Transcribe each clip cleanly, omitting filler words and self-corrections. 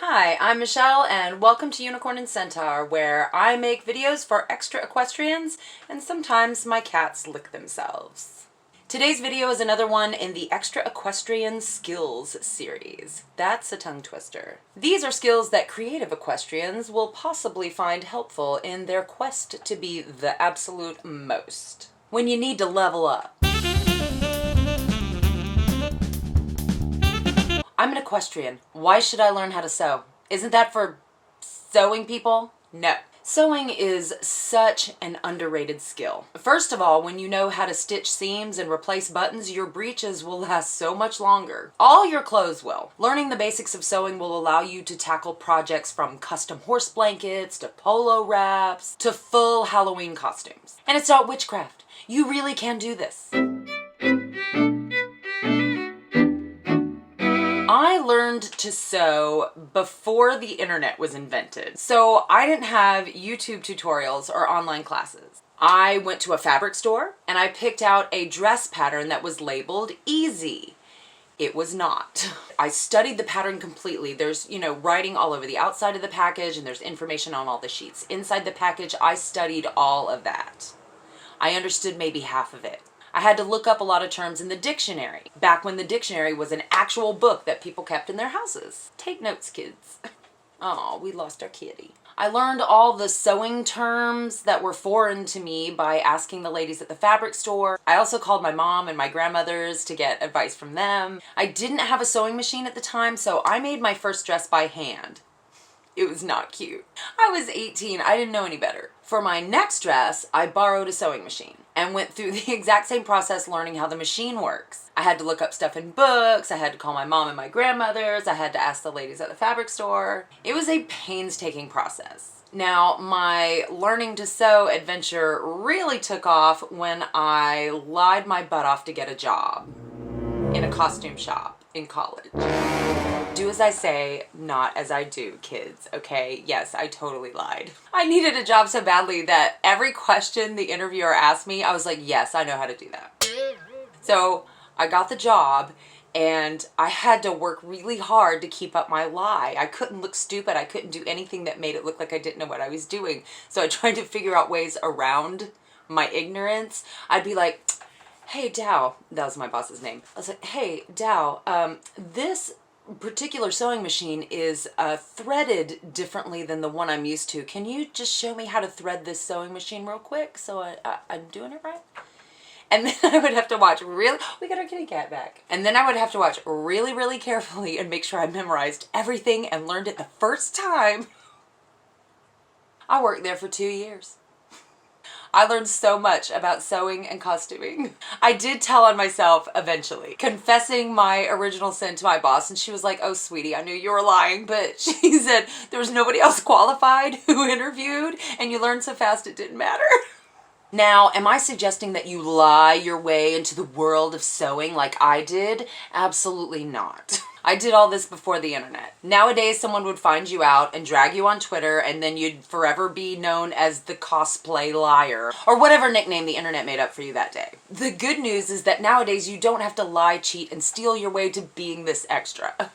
Hi, I'm Michelle and welcome to Unicorn and Centaur, where I make videos for extra equestrians and sometimes my cats lick themselves. Today's video is another one in the Extra Equestrian Skills Series. That's a tongue twister. These are skills that creative equestrians will possibly find helpful in their quest to be the absolute most. When you need to level up. I'm an equestrian. Why should I learn how to sew? Isn't that for sewing people? No. Sewing is such an underrated skill. First of all, when you know how to stitch seams and replace buttons, your breeches will last so much longer. All your clothes will. Learning the basics of sewing will allow you to tackle projects from custom horse blankets to polo wraps to full Halloween costumes. And it's not witchcraft. You really can do this. I learned to sew before the internet was invented, so I didn't have YouTube tutorials or online classes. I went to a fabric store and I picked out a dress pattern that was labeled easy. It was not. I studied the pattern completely. There's, writing all over the outside of the package and there's information on all the sheets. Inside the package, I studied all of that. I understood maybe half of it. I had to look up a lot of terms in the dictionary, back when the dictionary was an actual book that people kept in their houses. Take notes, kids. Oh, we lost our kitty. I learned all the sewing terms that were foreign to me by asking the ladies at the fabric store. I also called my mom and my grandmothers to get advice from them. I didn't have a sewing machine at the time, so I made my first dress by hand. It was not cute. I was 18, I didn't know any better. For my next dress, I borrowed a sewing machine and went through the exact same process learning how the machine works. I had to look up stuff in books, I had to call my mom and my grandmothers, I had to ask the ladies at the fabric store. It was a painstaking process. Now, my learning to sew adventure really took off when I lied my butt off to get a job in a costume shop in college. Do as I say, not as I do, kids, okay? Yes, I totally lied. I needed a job so badly that every question the interviewer asked me, I was like, yes, I know how to do that. So I got the job and I had to work really hard to keep up my lie. I couldn't look stupid. I couldn't do anything that made it look like I didn't know what I was doing. So I tried to figure out ways around my ignorance. I'd be like, hey, Dow, that was my boss's name. I was like, hey, Dow, this particular sewing machine is threaded differently than the one I'm used to. Can you just show me how to thread this sewing machine real quick so I'm doing it right? And then I would have to watch we got our kitty cat back. And then I would have to watch really, really carefully and make sure I memorized everything and learned it the first time. I worked there for 2 years. I learned so much about sewing and costuming. I did tell on myself eventually, confessing my original sin to my boss, and she was like, oh sweetie, I knew you were lying, but she said there was nobody else qualified who interviewed and you learned so fast it didn't matter. Now, am I suggesting that you lie your way into the world of sewing like I did? Absolutely not. I did all this before the internet. Nowadays, someone would find you out and drag you on Twitter and then you'd forever be known as the cosplay liar or whatever nickname the internet made up for you that day. The good news is that nowadays you don't have to lie, cheat, and steal your way to being this extra.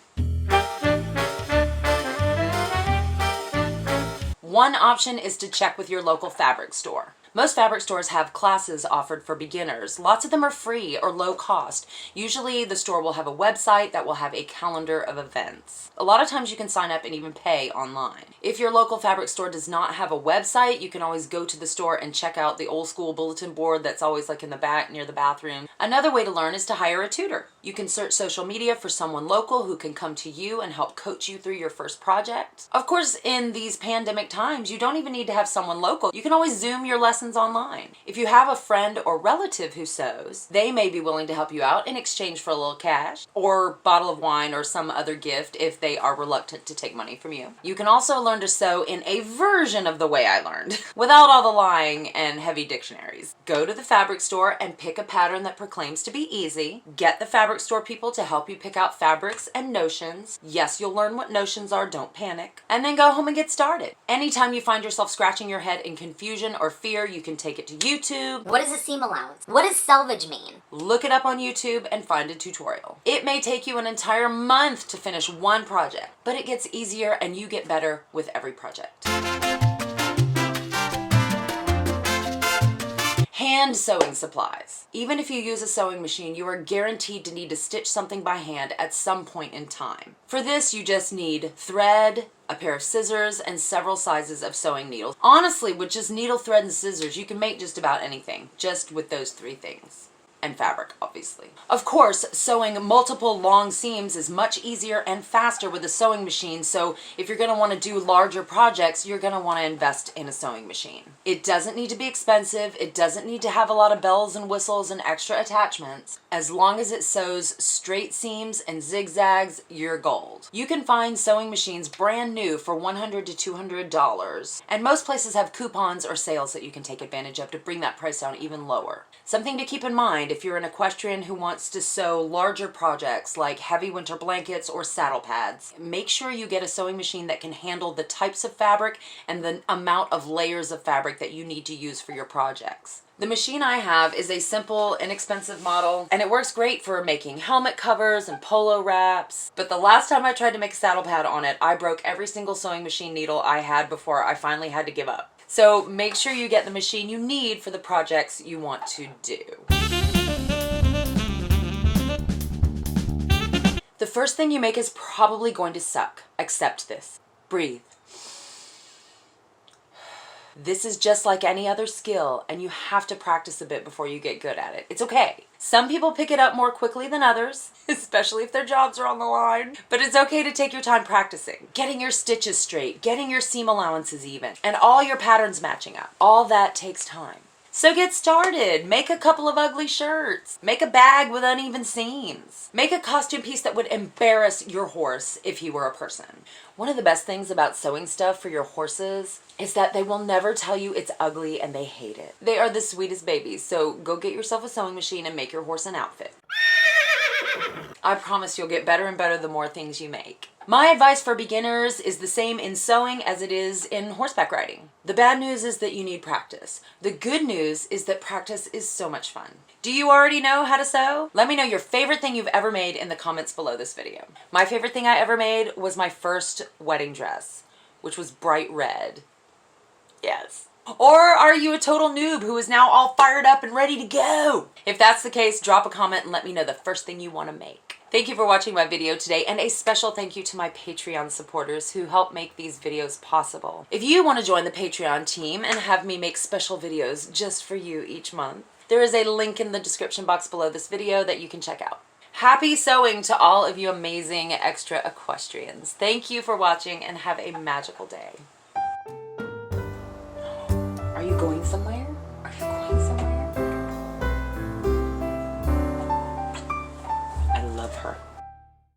One option is to check with your local fabric store. Most fabric stores have classes offered for beginners. Lots of them are free or low cost. Usually the store will have a website that will have a calendar of events. A lot of times you can sign up and even pay online. If your local fabric store does not have a website, you can always go to the store and check out the old school bulletin board that's always like in the back near the bathroom. Another way to learn is to hire a tutor. You can search social media for someone local who can come to you and help coach you through your first project. Of course, in these pandemic times, you don't even need to have someone local. You can always Zoom your lessons online. If you have a friend or relative who sews, they may be willing to help you out in exchange for a little cash or bottle of wine or some other gift if they are reluctant to take money from you. You can also learn to sew in a version of the way I learned, without all the lying and heavy dictionaries. Go to the fabric store and pick a pattern that proclaims to be easy, get the fabric fabric store people to help you pick out fabrics and notions. Yes, you'll learn what notions are, don't panic. And then go home and get started. Anytime you find yourself scratching your head in confusion or fear, you can take it to YouTube. What is a seam allowance? What does selvage mean? Look it up on YouTube and find a tutorial. It may take you an entire month to finish one project, but it gets easier and you get better with every project. Hand sewing supplies. Even if you use a sewing machine, you are guaranteed to need to stitch something by hand at some point in time. For this, you just need thread, a pair of scissors, and several sizes of sewing needles. Honestly, with just needle, thread, and scissors, you can make just about anything, just with those three things. And fabric, obviously. Of course, sewing multiple long seams is much easier and faster with a sewing machine, so if you're going to want to do larger projects, you're going to want to invest in a sewing machine. It doesn't need to be expensive, it doesn't need to have a lot of bells and whistles and extra attachments. As long as it sews straight seams and zigzags, you're gold. You can find sewing machines brand new for $100 to $200, and most places have coupons or sales that you can take advantage of to bring that price down even lower. Something to keep in mind if you're an equestrian who wants to sew larger projects like heavy winter blankets or saddle pads, make sure you get a sewing machine that can handle the types of fabric and the amount of layers of fabric that you need to use for your projects. The machine I have is a simple, inexpensive model, and it works great for making helmet covers and polo wraps. But the last time I tried to make a saddle pad on it, I broke every single sewing machine needle I had before I finally had to give up. So make sure you get the machine you need for the projects you want to do. The first thing you make is probably going to suck. Accept this. Breathe. This is just like any other skill, and you have to practice a bit before you get good at it. It's okay. Some people pick it up more quickly than others, especially if their jobs are on the line. But it's okay to take your time practicing, getting your stitches straight, getting your seam allowances even, and all your patterns matching up. All that takes time. So get started. Make a couple of ugly shirts. Make a bag with uneven seams. Make a costume piece that would embarrass your horse if he were a person. One of the best things about sewing stuff for your horses is that they will never tell you it's ugly and they hate it. They are the sweetest babies, so go get yourself a sewing machine and make your horse an outfit. I promise you'll get better and better the more things you make. My advice for beginners is the same in sewing as it is in horseback riding. The bad news is that you need practice. The good news is that practice is so much fun. Do you already know how to sew? Let me know your favorite thing you've ever made in the comments below this video. My favorite thing I ever made was my first wedding dress, which was bright red. Yes. Or are you a total noob who is now all fired up and ready to go? If that's the case, drop a comment and let me know the first thing you want to make. Thank you for watching my video today, and a special thank you to my Patreon supporters who help make these videos possible. If you want to join the Patreon team and have me make special videos just for you each month, there is a link in the description box below this video that you can check out. Happy sewing to all of you amazing extra equestrians. Thank you for watching and have a magical day. Are you going somewhere?